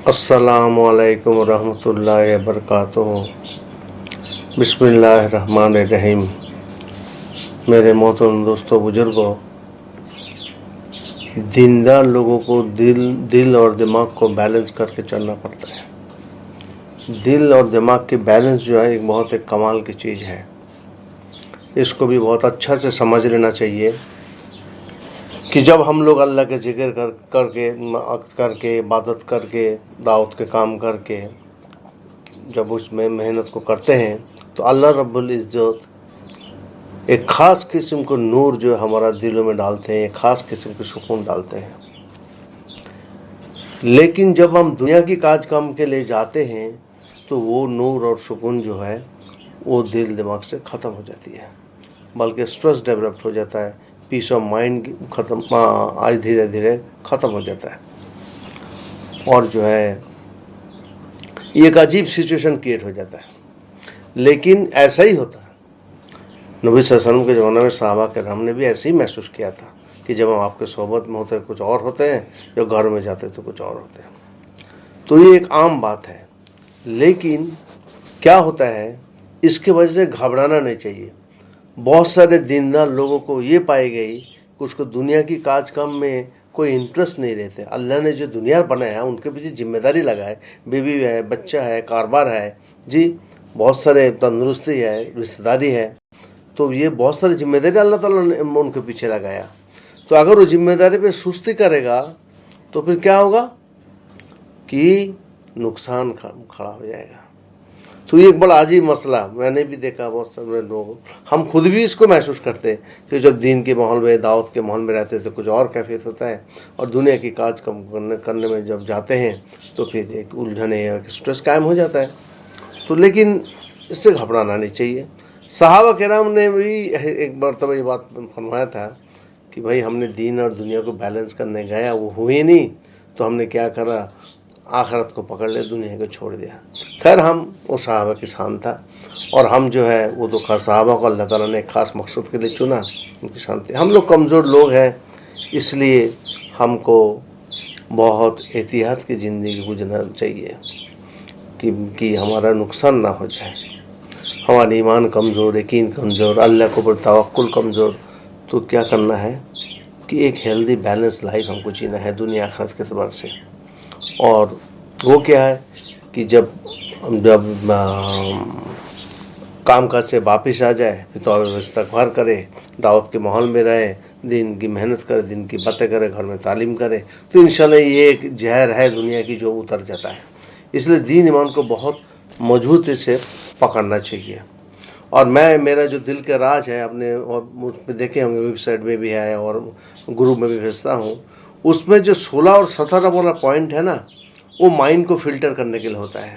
अस्सलामुअलैकुम रहमतुल्लाहि वबरकातुहू। बिस्मिल्लाहिर्रहमानिर्रहीम। मेरे मोहतरम दोस्तों, बुजुर्गों, दीनदार लोगों को दिल और दिमाग को बैलेंस करके चलना पड़ता है। दिल और दिमाग की बैलेंस जो है एक बहुत एक कमाल की चीज़ है। इसको भी बहुत अच्छा से समझ लेना चाहिए कि जब हम लोग अल्लाह के जिक्र करके इबादत करके दावत के काम करके जब उसमें मेहनत को करते हैं तो अल्लाह रब्बुल इज़्ज़त एक ख़ास किस्म को नूर जो हमारा दिलों में डालते हैं, एक ख़ास किस्म के सुकून डालते हैं। लेकिन जब हम दुनिया की काज काम के लिए जाते हैं तो वो नूर और सुकून जो है वो दिल दिमाग से ख़त्म हो जाती है, बल्कि स्ट्रेस डेवलप हो जाता है, पीस ऑफ माइंड ख़त्म आज धीरे धीरे ख़त्म हो जाता है और जो है ये एक अजीब सिचुएशन क्रिएट हो जाता है। लेकिन ऐसा ही होता है। नबी सल्लल्लाहु अलैहि वसल्लम के ज़माने में सहाबा किराम ने भी ऐसे ही महसूस किया था कि जब हम आपके सोहबत में होते हैं कुछ और होते हैं, जब घर में जाते तो कुछ और होते हैं। तो ये एक आम बात है। लेकिन क्या होता है, इसके वजह से घबराना नहीं चाहिए। बहुत सारे दीनदार लोगों को ये पाई गई कि उसको दुनिया की काज काम में कोई इंटरेस्ट नहीं रहते। अल्लाह ने जो दुनिया बनाया है उनके पीछे जिम्मेदारी लगा है, बीवी है, बच्चा है, कारोबार है, जी बहुत सारे तंदुरुस्ती है, रिश्तेदारी है। तो ये बहुत सारी जिम्मेदारी अल्लाह ताला ने उनके पीछे लगाया। तो अगर वो जिम्मेदारी पे सुस्ती करेगा तो फिर क्या होगा कि नुकसान खड़ा हो जाएगा। तो ये एक बड़ा अजीब मसला मैंने भी देखा। बहुत सारे लोग, हम खुद भी इसको महसूस करते हैं कि जब दीन के माहौल में, दावत के माहौल में रहते हैं तो कुछ और कैफियत होता है, और दुनिया की काज कम करने में जब जाते हैं तो फिर एक उलझन या एक स्ट्रेस कायम हो जाता है। तो लेकिन इससे घबराना नहीं चाहिए। सहाबा किराम ने भी एक मरतबा ये बात फरमाया था कि भाई हमने दीन और दुनिया को बैलेंस करने गया, वो हुई नहीं, तो हमने क्या करा, आखिरत को पकड़ ले, दुनिया को छोड़ दिया। खैर, हम वो सहाबा की शान था और हम जो है वो तो खास सहाबा को अल्लाह ताला ने एक ख़ास मकसद के लिए चुना, उनकी शान थी। हम लोग कमज़ोर लोग हैं, इसलिए हमको बहुत एहतियात की ज़िंदगी गुजरना चाहिए कि हमारा नुकसान ना हो जाए। हमारा ईमान कमज़ोर, यकीन कमज़ोर, अल्लाह के ऊपर तवक्कुल कमज़ोर। तो क्या करना है कि एक हेल्दी बैलेंस लाइफ हमको जीना है दुनिया आखिरत के एतबार से। और वो क्या है कि जब काम काज से वापस आ जाए फिर तो इस्तग़फ़ार करे, दावत के माहौल में रहे, दिन की मेहनत करे, दिन की बातें करे, घर में तालीम करे, तो इंशाल्लाह ये एक जहर है दुनिया की जो उतर जाता है। इसलिए दीन ईमान को बहुत मजबूती से पकड़ना चाहिए। और मेरा जो दिल का राज है, आपने मुझ पर देखे होंगे, वेबसाइट में भी है और ग्रुप में भी भेजता हूँ, उसमें जो 16 और 17 वाला पॉइंट है ना, वो माइंड को फिल्टर करने के लिए होता है।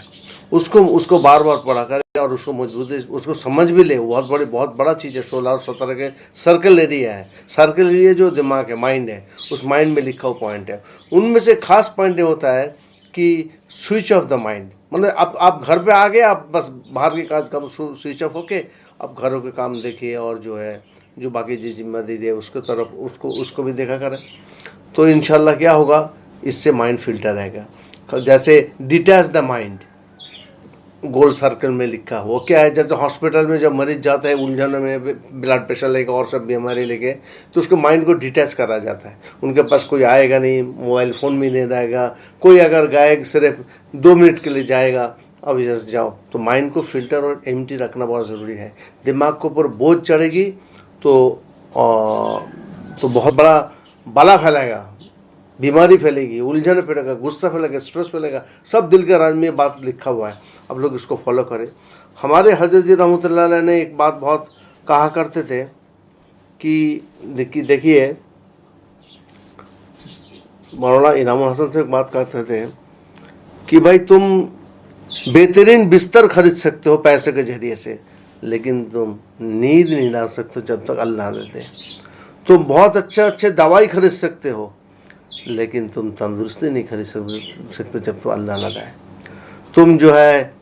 उसको बार बार पढ़ा करें और उसको मजबूती उसको समझ भी ले। बहुत बड़ा चीज़ है। 16 और 17 के सर्कल एरिया है। सर्कल एरिया जो दिमाग है, माइंड है, उस माइंड में लिखा हुआ पॉइंट है। उनमें से खास पॉइंट ये होता है कि स्विच ऑफ द माइंड, मतलब आप घर पे आ गए, आप बस बाहर के काज काम स्विच ऑफ होके आप घरों के काम देखिए और जो है जो बाकी जी जिम्मेदारी है उसके तरफ उसको भी देखा करें। तो इंशाल्लाह क्या होगा, इससे माइंड फिल्टर रहेगा। जैसे detach the mind, goal circle में लिखा, वो क्या है, जैसे हॉस्पिटल में जब मरीज जाता है उलझन में, ब्लड प्रेशर लेके और सब बीमारी लेके, तो उसको माइंड को डिटैच करा जाता है। उनके पास कोई आएगा नहीं, मोबाइल फ़ोन भी नहीं रहेगा, कोई अगर गए सिर्फ 2 मिनट के लिए जाएगा, अब जैसे जाओ, तो माइंड को फिल्टर और एम्प्टी रखना बहुत ज़रूरी है। दिमाग के ऊपर बोझ चढ़ेगी तो बहुत बड़ा बला फैलेगा, बीमारी फैलेगी, उलझन फैलेगा, गुस्सा फैलेगा, स्ट्रेस फैलेगा। सब दिल के राज में ये बात लिखा हुआ है। अब लोग इसको फॉलो करें। हमारे हज़रत जी रहमतुल्लाह अलैह ने एक बात बहुत कहा करते थे कि देखिए, मौलाना इनाम हसन से एक बात करते थे कि भाई तुम बेहतरीन बिस्तर खरीद सकते हो पैसे के जरिए से, लेकिन तुम नींद नहीं ला सकते जब तक अल्लाह न दे। तुम बहुत अच्छे दवाई खरीद सकते हो, लेकिन तुम तंदुरुस्ती नहीं खरीद सकते जब तो अल्लाह ना दे। तुम जो है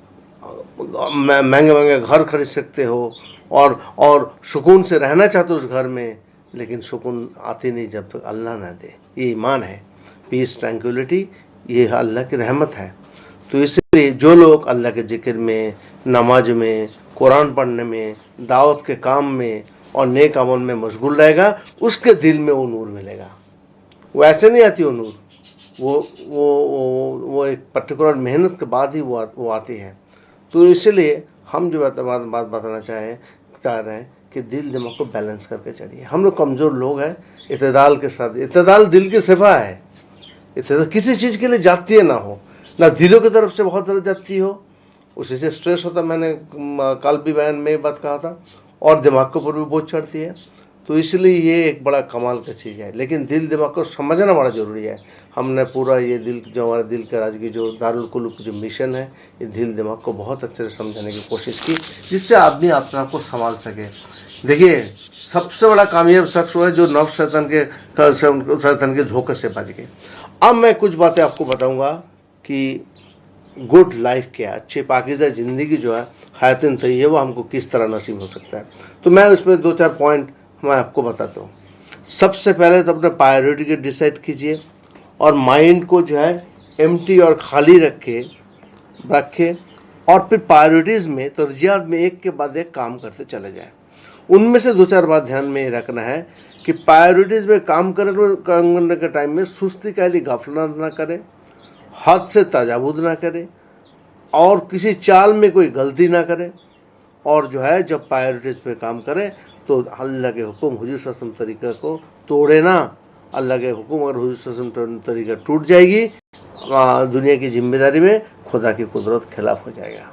महंगे घर खरीद सकते हो और सुकून से रहना चाहते हो उस घर में, लेकिन सुकून आती नहीं जब तक अल्लाह ना दे। ये ईमान है। पीस, ट्रैंक्विलिटी ये अल्लाह की रहमत है। तो इसलिए जो लोग अल्लाह के ज़िक्र में, नमाज में, कुरान पढ़ने में, दावत के काम में और नेक अमल में मशगूल रहेगा, उसके दिल में वो नूर मिलेगा। वो ऐसे नहीं आती वो नूर, वो एक पर्टिकुलर मेहनत के बाद ही वो आती है। तो इसलिए हम जो बात बताना चाह रहे हैं कि दिल दिमाग को बैलेंस करके चलिए। हम लोग कमज़ोर लोग हैं, इत्तेदाल के साथ, इत्तेदाल दिल की सिफा है। इत्तेदाल किसी चीज़ के लिए जाती ना हो, ना दिलों की तरफ से बहुत ज़्यादा जाती हो, उसी से स्ट्रेस होता। मैंने कल भी बयान में बात कहा था, और दिमाग के ऊपर भी बोझ चढ़ती है। तो इसलिए ये एक बड़ा कमाल का चीज़ है, लेकिन दिल दिमाग को समझना बड़ा ज़रूरी है। हमने पूरा ये दिल, जो हमारा दिल के राज की जो दारुल कुलूब की जो मिशन है, ये दिल दिमाग को बहुत अच्छे से समझाने की कोशिश की, जिससे आदमी अपने आप को संभाल सके। देखिए, सबसे बड़ा कामयाब शख्स वो है जो नफ्स शैतान के धोखे से बच गए। अब मैं कुछ बातें आपको बताऊँगा कि गुड लाइफ क्या है, अच्छी पाकीज़ा ज़िंदगी जो है, हयातन तय्यबा हमको किस तरह नसीब हो सकता है। तो मैं उसमें 2-4 पॉइंट मैं आपको बताता हूँ। सबसे पहले तो अपने प्रायोरिटी को डिसाइड कीजिए और माइंड को जो है एम्प्टी और खाली रखे और फिर प्रायोरिटीज़ में, तरजीहात में एक के बाद एक काम करते चले जाए। उनमें से 2-4 बात ध्यान में रखना है कि प्रायोरिटीज़ में काम करने के टाइम में सुस्ती का लिए गफलत ना करें, हद से तजावुज़ ना करें और किसी चाल में कोई गलती ना करें। और जो है जब प्रायोरिटीज़ पे काम करें तो अल्लाह के हुक्म, हुजूर सल्लल्लाहु अलैहि वसल्लम तरीक़ा को तोड़े ना। अल्लाह के हुक्म और हुजूर सल्लल्लाहु अलैहि वसल्लम तरीक़ा टूट जाएगी, दुनिया की जिम्मेदारी में खुदा की कुदरत खिलाफ हो जाएगा।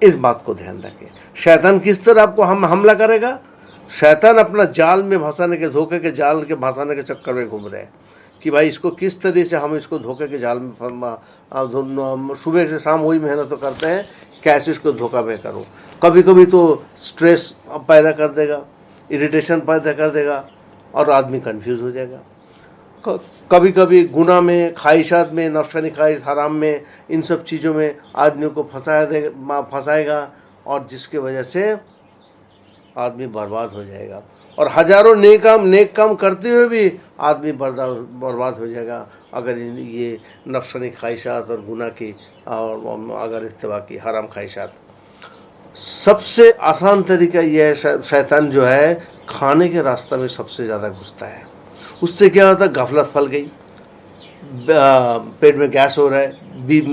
इस बात को ध्यान रखें। शैतान किस तरह आपको हमला करेगा? शैतान अपना जाल में फंसाने के, धोखे के जाल के फंसाने के चक्कर में घूम रहे हैं कि भाई इसको किस तरह से हम इसको धोखे के जाल में, सुबह से शाम वही मेहनत तो करते हैं, कैसे इसको धोखा में करूँ। कभी कभी तो स्ट्रेस पैदा कर देगा, इरिटेशन पैदा कर देगा और आदमी कंफ्यूज हो जाएगा। कभी कभी गुनाह में, ख्वाहिशात में, नफ्सानी ख्वाहिश, हराम में, इन सब चीज़ों में आदमी को फंसाएगा और जिसकी वजह से आदमी बर्बाद हो जाएगा। और हज़ारों नेक काम करते हुए भी आदमी बर्बाद हो जाएगा अगर ये नफ्सानी ख्वाहिशात और गुनाह की और अगर इत्तिबा की हराम ख्वाहिशात। सबसे आसान तरीका यह है, शैतान जो है खाने के रास्ते में सबसे ज़्यादा घुसता है। उससे क्या होता है, गफलत फैल गई, पेट में गैस हो रहा है,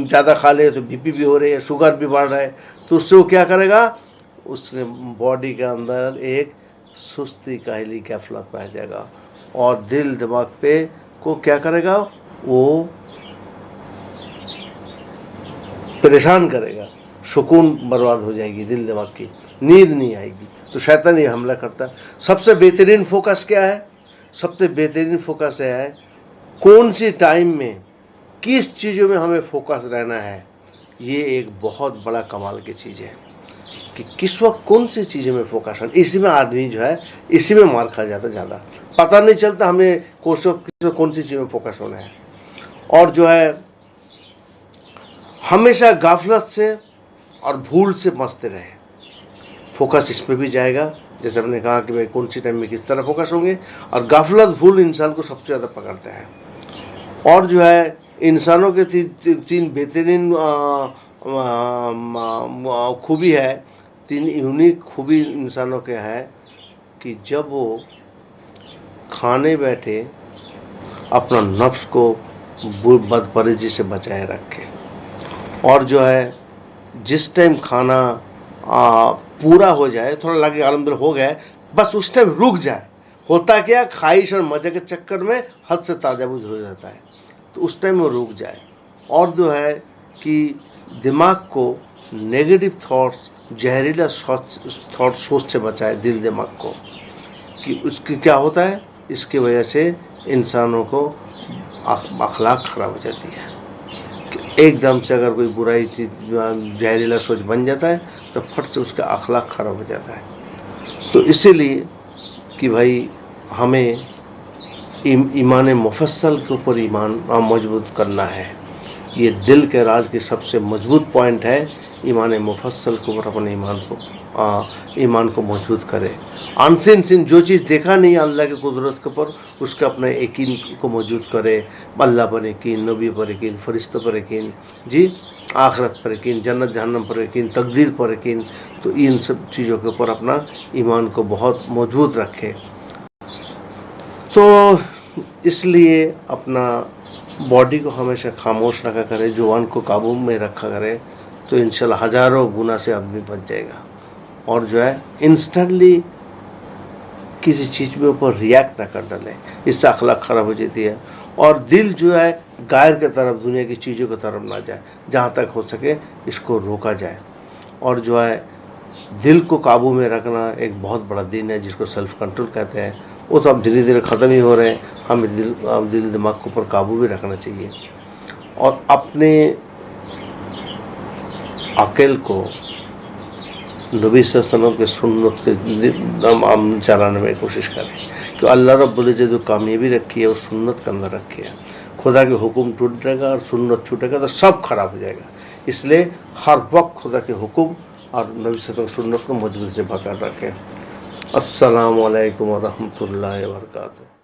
ज़्यादा खा ले तो बीपी भी हो रही है, शुगर भी बढ़ रहा है। तो उससे वो क्या करेगा, उसके बॉडी के अंदर एक सुस्ती, काहली, गफलत पाया जाएगा और दिल दिमाग पे को क्या करेगा, वो परेशान करेगा, सुकून बर्बाद हो जाएगी, दिल दिमाग की नींद नहीं आएगी। तो शैतान ये हमला करता है। सबसे बेहतरीन फोकस क्या है? सबसे बेहतरीन फोकस है कौन सी टाइम में किस चीज़ों में हमें फोकस रहना है। ये एक बहुत बड़ा कमाल की चीज़ है कि किस वक्त कौन सी चीज़ों में फोकस है। इसी में आदमी जो है, इसी में मार खा जाता, ज़्यादा पता नहीं चलता हमें कौन सी चीज़ में फोकस होना है। और जो है हमेशा गाफलत से और भूल से बचते रहे। फोकस इस पर भी जाएगा, जैसे हमने कहा कि भाई कौन सी टाइम में किस तरह फोकस होंगे। और गाफलत, भूल इंसान को सबसे ज़्यादा पकड़ता है। और जो है इंसानों के 3 बेहतरीन खूबी है, 3 यूनिक खूबी इंसानों के है कि जब वो खाने बैठे अपना नफ्स को बदपरहिज़ी से बचाए रखे और जो है जिस टाइम खाना पूरा हो जाए, थोड़ा लगे आलमदुलिल्लाह हो गया, बस उस टाइम रुक जाए। होता क्या, ख्वाहिश और मज़े के चक्कर में हद से तजावुज़ हो जाता है, तो उस टाइम वो रुक जाए। और जो है कि दिमाग को नेगेटिव थॉट्स, जहरीला थॉट सोच से बचाए दिल दिमाग को। कि उसकी क्या होता है, इसकी वजह से इंसानों को अखलाक ख़राब हो जाती है। एकदम से अगर कोई बुराई चीज़, जहरीला सोच बन जाता है तो फट से उसका अखलाक ख़राब हो जाता है। तो इसीलिए कि भाई हमें ईमान मुफस्सल के ऊपर ईमान मजबूत करना है। ये दिल के राज की सबसे मजबूत पॉइंट है, ईमान मुफस्सल के ऊपर अपने ईमान को ईमान को मजबूत करे। अनसीन सीन जो चीज़ देखा नहीं अल्लाह की कुदरत के ऊपर, उसके अपने यकीन को मजबूत करे। अल्लाह पर यकीन, नबी पर यकीन, फरिश्तों पर यकीन, जी, आखिरत पर यकीन, जन्नत जहन्नम पर यकीन, तकदीर पर यकीन। तो इन सब चीज़ों के ऊपर अपना ईमान को बहुत मजबूत रखे। तो इसलिए अपना बॉडी को हमेशा खामोश रखा करें, जुबान को काबू में रखा करें, तो इंशाल्लाह हज़ारों गुना से आदमी बच जाएगा। और जो है इंस्टेंटली किसी चीज़ के ऊपर रिएक्ट ना कर डालें, इससे अखलाक ख़राब हो जाती है। और दिल जो है गायर की तरफ, दुनिया की चीज़ों की तरफ ना जाए, जहाँ तक हो सके इसको रोका जाए। और जो है दिल को काबू में रखना एक बहुत बड़ा दिन है, जिसको सेल्फ कंट्रोल कहते हैं। वो तो अब धीरे धीरे ख़त्म ही हो रहे हैं। हमें दिल दिमाग के ऊपर काबू भी रखना चाहिए और अपने अक़ल को नबी सल्लल्लाहु अलैहि वसल्लम के सुन्नत के चलाने में कोशिश करें, कि अल्लाह रब्बुल इज़्ज़त जो कामयाबी रखी है वो सुन्नत के अंदर रखी है। खुदा के हुक्म टूट जाएगा और सुन्नत छूटेगा तो सब खराब हो जाएगा। इसलिए हर वक्त खुदा के हुक्म और नबी सल्लल्लाहु अलैहि वसल्लम सुन्नत को मजबूती से पकड़ रखें। अस्सलामु अलैकुम व रहमतुल्लाहि व बरकातुहू।